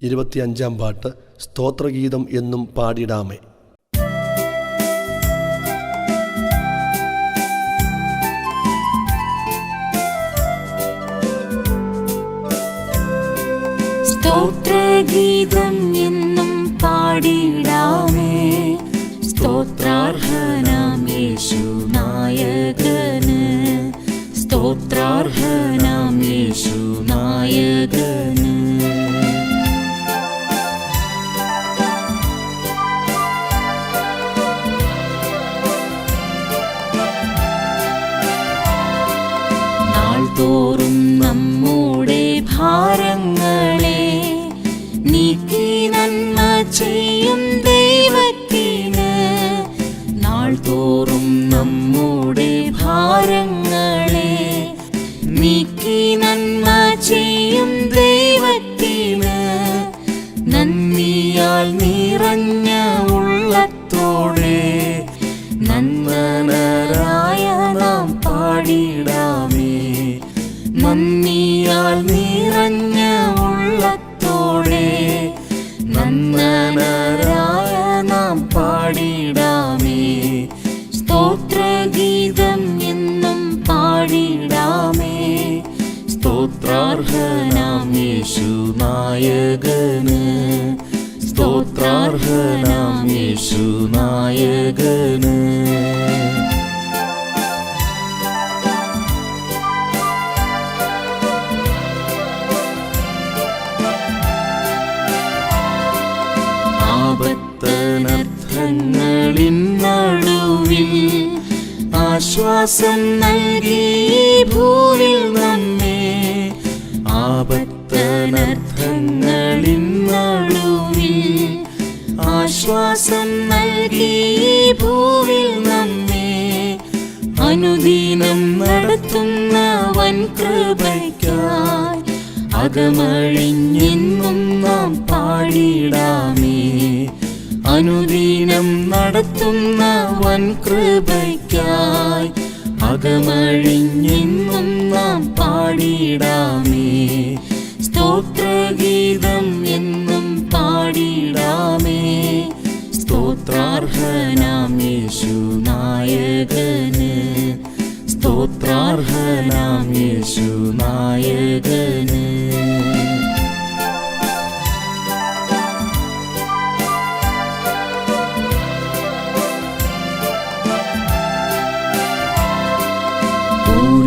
25 പാട്ട് സ്തോത്രഗീതം എന്നും പാടിടാമേ. സ്തോത്രഗീതം എന്നും പാടിടാമേ, സ്തോത്രാർഹനാം യേശു നായകന്, സ്തോത്രാർഹനാം യേശു നായകന്. നാൾതോറും നമ്മുടെ ഭാരങ്ങളെ നീക്കി നന്മ ചെയ്യും ദൈവത്തിന്, നാൾതോറും നമ്മുടെ ഭാരങ്ങളെ നീക്കി നന്മ ചെയ്യും ദൈവത്തിന്, നന്ദിയാൽ നിറഞ്ഞ ഉള്ളത്തോടെ നന്മനരായ നാം പാടിടാമേ. നന്ദിയാൽ നിറഞ്ഞ ഉള്ളത്തോടെ നന്മനരായ നാം പാടിടാമേ. സ്തോത്രഗീതം എന്നും പാടിടാമേ, സ്തോത്രാർഹനാം യേശു നായകന്, സ്തോത്രാർഹനാം യേശു നായകന്. ആപത്തനർത്ഥങ്ങളിൻ നടുവിൽ ആശ്വാസം നൽകി ഭൂവിൽ നമ്മെ, ആപത്തനർത്ഥങ്ങളിൻ നടുവിൽ ആശ്വാസം നൽകി ഭൂവിൽ നമ്മെ, അനുദിനം നടത്തുന്ന വൻ കൃപയ്ക്കായി അകമഴിഞ്ഞെന്നും നാം പാടിടാമേ. അനുദിനം നടത്തുന്ന വൻ കൃപയ്ക്കായി അകമഴിഞ്ഞെന്നും നാം പാടിടാമേ. സ്തോത്രഗീതം എന്നും പാടിടാമേ, സ്തോത്രാർഹനാം യേശു നായകന്, സ്തോത്രാർഹനാം യേശു നായകന്.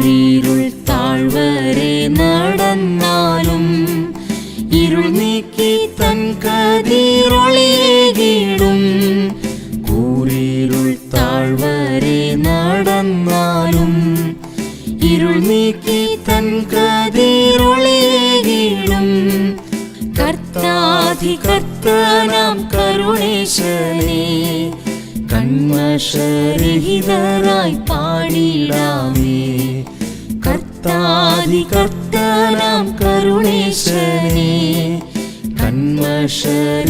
ഇരുൾ താഴ്വരെ നടന്നാലും ഇരുൾ നീക്കി തൻ കതിരൊളിയേകിടും, കൂരിരുൾ താഴ്വരെ നടന്നാലും ഇരുൾ നീക്കി തൻ കതിരൊളിയേകിടും, കർത്താധികർത്താനാം കരുണേശനെ കന്മഷരഹിതരായി പാടിടാമേ. കർത്താധികർത്താനാം കരുണേശനെ കന്മഷരഹിതരായി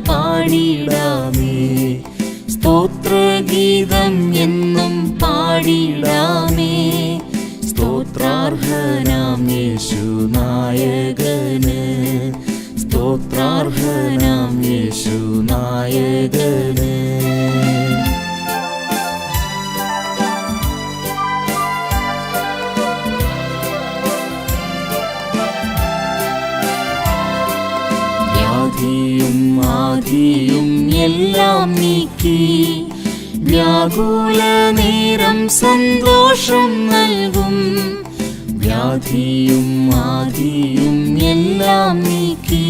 പാടിടാമേ. സ്തോത്രഗീതം എന്നും പാടിടാമേ, സ്തോത്രാർഹനാം യേശു നായകന്, സ്തോത്രാർഹനാം യേശു നായകന്. വ്യാധിയും ആധിയും എല്ലാം നീക്കി വ്യാകുല നേരം സന്തോഷം നൽകും, വ്യാധിയും ആധിയും എല്ലാം നീക്കി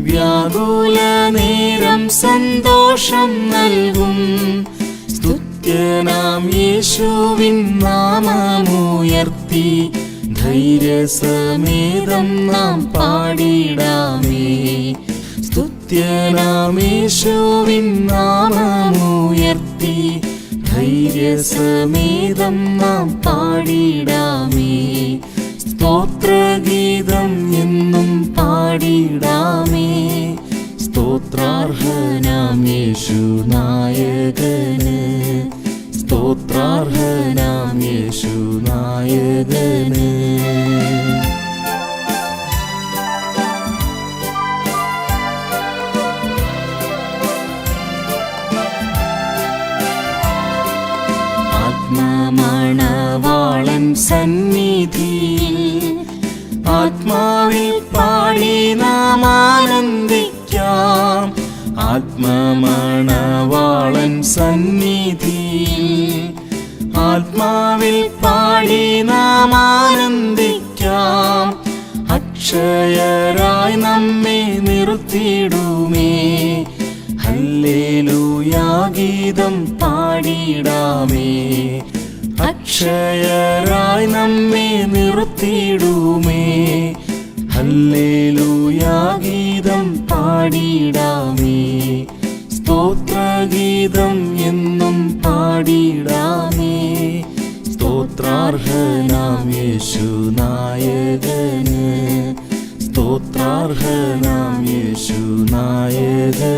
വ്യാകുല നേരം സന്തോഷം നൽകും, സ്തുത്യനാം യേശുവിൻ നാമമുയർത്തി ധൈര്യസമേതം നാം പാടിടാമേ. സ്തുത്യനാം യേശുവിൻ നാമമുയർത്തി ധൈര്യസമേതം നാം പാടിടാമേ. സ്തോത്രഗീതം എന്നും പാടിടാമേ, സ്തോത്രാർഹനാം യേശു നായകന്, സ്തോത്രാർഹനാം യേശു നായകന്. സന്നിധിയിൽ ആത്മാവിൽ പാടി നാം ആനന്ദിക്കാം. ആത്മമണവാളൻ സന്നിധിയിൽ ആത്മാവിൽ പാടി നാം ആനന്ദിക്കാം. അക്ഷയരായി നമ്മെ നിർത്തിയിടുമേ, ഹല്ലേലൂയാ ഗീതം പാടിടാമേ. അക്ഷയരായി നമ്മെ നിർത്തിയിടുമേ, ഹല്ലേലൂയാ ഗീതം പാടിടാമേ. സ്തോത്രഗീതം എന്നും പാടിടാമേ. സ്തോത്രാർഹനാം യേശു നായകന്, സ്തോത്രാർഹനാം യേശു നായകന്.